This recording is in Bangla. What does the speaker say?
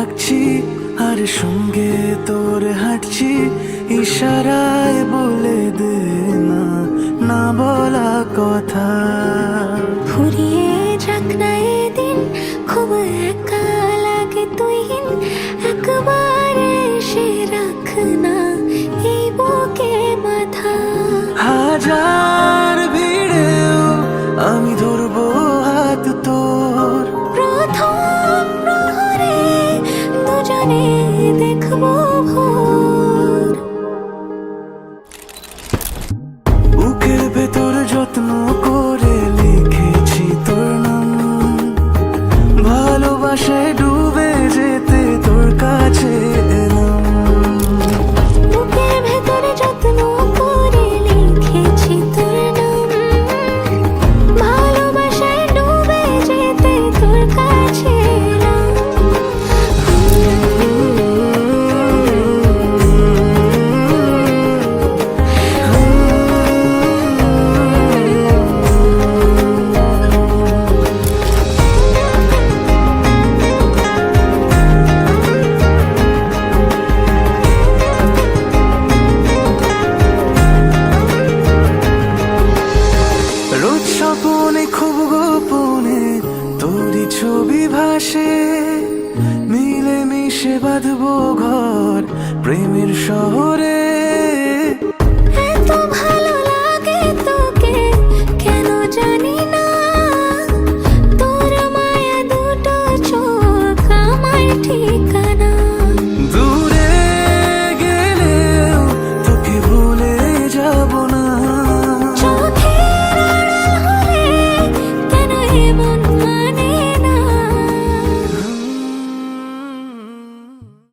ডাকছি আর সঙ্গে তোর হাঁটছি, ইশারায় বলে দে না না বলা কথা। ফুরিয়ে যাক না এদিন, খুব একা লাগে তুই একবার এসে রাখ না এই বুকে মাথা। হাজার ভিড়েও আমি ধরবো হাত তোর, প্রথম প্রহরে দুজনে দেখবো ভোর। বুকের ভেতর যত্ন করে লিখেছি তোর নাম, ভালোবাসায় ডুবে যেতে তোর কাছে এলাম। বুকের ভেতরে যত্ন করে লিখেছি তোর নাম, ভালোবাসায় ডুবে যেতে তোর কাছে এলাম। রোজ স্বপনে খুব গোপনে তোরই ছবি ভাসে, মিলে মিশে বাঁধবো ঘর প্রেমের শহরে।